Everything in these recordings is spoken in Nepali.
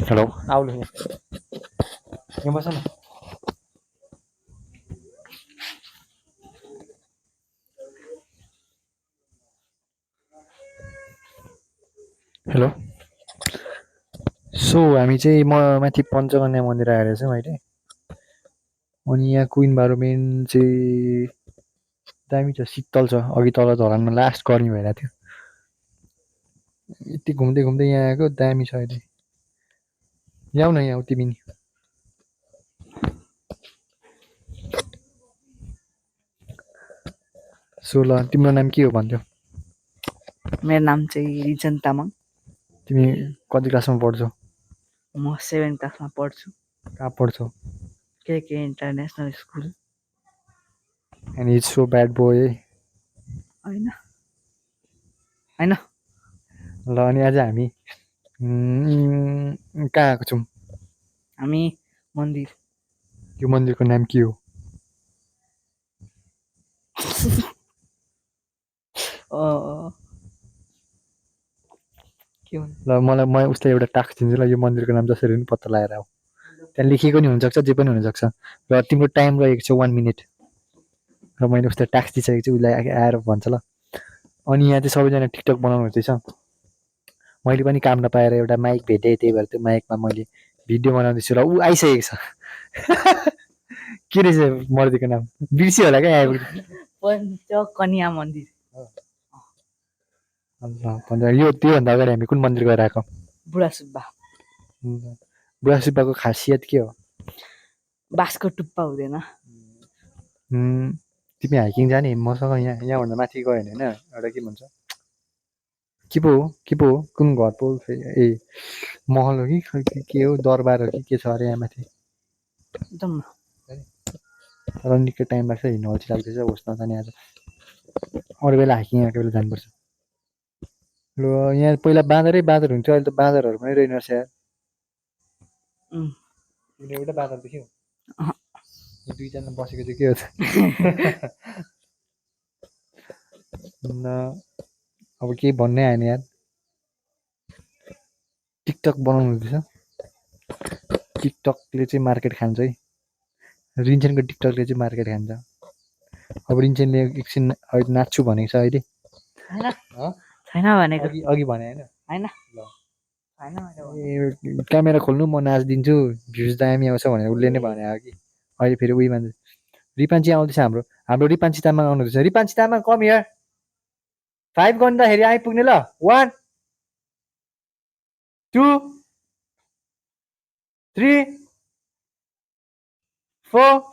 हेलो आउनु यहाँ बस न हेलो सो हामी चाहिँ माथि पञ्चकन्या मन्दिर आएर छौँ अहिले अनि यहाँ क्विन इन्भाइरोमेन्ट चाहिँ दामी छ शीतल छ अघि तल झरनमा लास्ट गर्मी भइरहेको थियो यति घुम्दै घुम्दै यहाँ आएको दामी छ अहिले ल्याउ न यहाँ तिमी नि सो ल तिम्रो नाम के हो भन्थ्यौ मेरो नाम चाहिँ रिजन तामाङ तिमी कति क्लासमा पढ्छौ म 7 क्लासमा पढ्छु कहाँ पढ्छौ केके international school and it's so bad boy होइन होइन ल अनि आज हामी कहाँ आएको छौँ हामी मन्दिर यो मन्दिरको नाम के हो के भन्नु ल मलाई म उसलाई एउटा टास्क दिन्छु ल यो मन्दिरको नाम जसरी पनि पत्ता लगाएर आऊ त्यहाँ लेखिएको नि हुनसक्छ जे पनि हुनसक्छ र तिम्रो टाइम रहेको छ 1 मिनट र मैले उसलाई टास्क दिइसकेको छु उसलाई आएर भन्छ ल अनि यहाँ चाहिँ सबैजना टिकटक बनाउनु हुँदैछ मैले पनि काम नपाएर एउटा माइक भेटेँ त्यही भएर त्यो माइकमा मैले भिडियो बनाउँदैछु र ऊ आइसकेको छ के रहेछ मर्दीको नाम बिर्सियो होला क्या आइपुग्यो पञ्चकन्या मन्दिर यो त्योभन्दा अगाडि हामी कुन मन्दिर गएर आएको बुढा सुब्बा बुढा सुब्बाको खासियत के हो बाँसको टुप्पा हुँदैन तिमी हाइकिङ जाने मसँग यहाँभन्दा माथि गयो भने होइन एउटा के भन्छ के पो हो कुन घर पो ए महल हो कि के हो दरबार हो कि के छ अरे यहाँ माथि एकदम तर निकै टाइम लाग्छ हिँड्नु अल्छी लाग्दैछ होस् नजाने आज अरू बेला हाइकिङ आएको बेला जानुपर्छ ल यहाँ पहिला बाँदरै हुन्थ्यो अहिले त बाँदरहरू पनि रहेन रहेछ यार एउटा बाँदर देख्यौ दुईजना बसेको चाहिँ के हो त अब केही भन्नै आएन यार टिकटक बनाउनु हुँदैछ टिकटकले चाहिँ मार्केट खान्छ है रिन्चेनको टिकटकले चाहिँ मार्केट खान्छ अब रिन्चेनले एकछिन अहिले नाच्छु भनेको छ अहिले छैन भनेको अघि भने होइन छैन क्यामेरा खोल्नु म नाचिदिन्छु भ्युज दामी आउँछ भनेर उसले नै भने कि अहिले फेरि उही मान्छ रिपान्ची आउँदैछ हाम्रो रिपान्ची तामाङ आउनुहुँदैछ रिपान्ची तामाङ कम हियर 5 गर्दाखेरि आइपुग्ने ल 1 2 3 4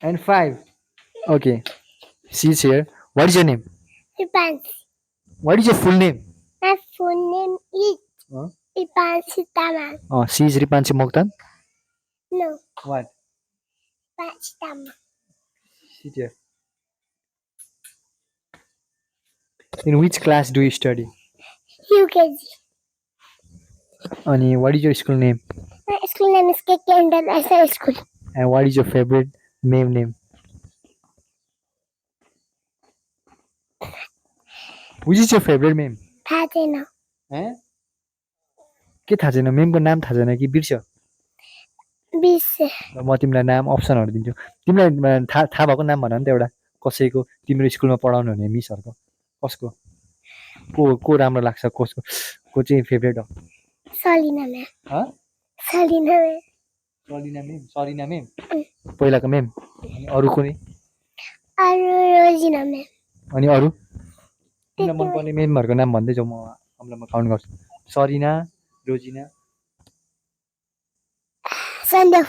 and 5 okay she's here what is your name Ripansi. what is your full name My full name is Ripansi Taman. she is Ripanchi Mokhtan No, what Ripansi Taman. sit here in which class do you study UKG. and what is your school name My school name is KK International School. and what is your favorite meme name which is your favorite meme थाहा छैन के थाहा छैन मेमको नाम थाहा छैन कि बिर्स्यो 20 ल म तिमीलाई नाम अप्सनहरू दिन्छु तिमीलाई थाहा भएको नाम भन नि त एउटा कसैको तिम्रो स्कुलमा पढाउनु हुने मिसहरूको कसको को राम्रो लाग्छ कसको को चाहिँ फेभरेट हो Salina ma'am Salina ma'am Salina ma'am पहिलाको मेम अनि अरू कुनै अरू रोजिना म्याम अनि अरू तिमीलाई मनपर्ने मेमहरूको नाम भन्दै जाउँ म काउन्ट गर्छु सरिना रोजिना सन्ध्या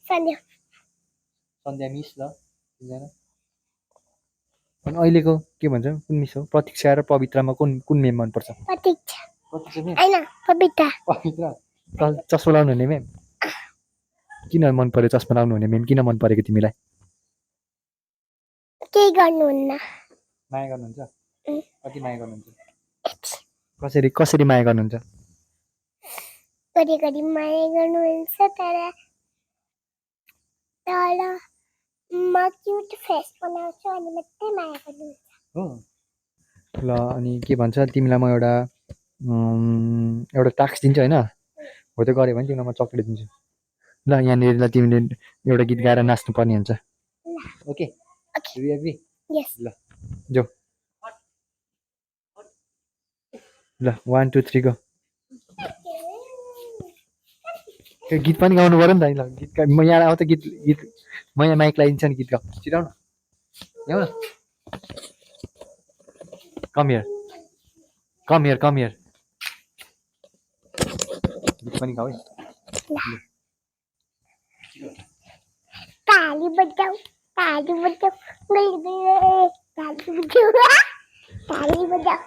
सन्ध्या मिस ल तिनजना अनि अहिलेको के भन्छ कुन मिस हो प्रतीक्षा र पवित्रामा कुन मेम मनपर्छ प्रतीक्षा होइन पवित्रा चस्मा लाउनु हुने मेम किन मन पर्यो चस्मा लाउनु हुने मेम किन मन परेको तिमीलाई केही गर्नुहुन्न माया गर्नुहुन्छ कति माया गर्नुहुन्छ कसरी माया गर्नुहुन्छ घरि माया गर्नुहुन्छ तर म क्युट फेस बनाउँछु अनि मात्रै माया गर्नुहुन्छ हो ल अनि के भन्छ तिमीलाई म एउटा एउटा टास्क दिन्छु होइन, हो त्यो गऱ्यो भने तिमीलाई म चक्लेट दिन्छु। ल यहाँनिर ल तिमीले एउटा गीत गाएर नाच्नुपर्ने हुन्छ। Okay agree? Yes. ल जाऊ। ल 1 2 3 गो। त्यो गीत पनि गाउनु पऱ्यो नि त। ल गीत म यहाँ आऊ त, गीत गीत म यहाँ माइक लगाइदिन्छु नि, गीत गाऊ छिटो न यहाँ कम हियर गीत पनि गाऊ है। ताली बजाओ, ताली बजाओ, गई गई, ताली बजाओ, ताली बजाओ,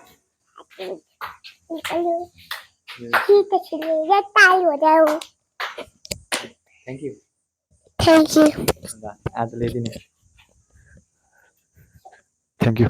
निकलो, ठीक है चलिए, ताली बजाओ। Thank you. Thank you. ल आज ल्याइदिने। Thank you.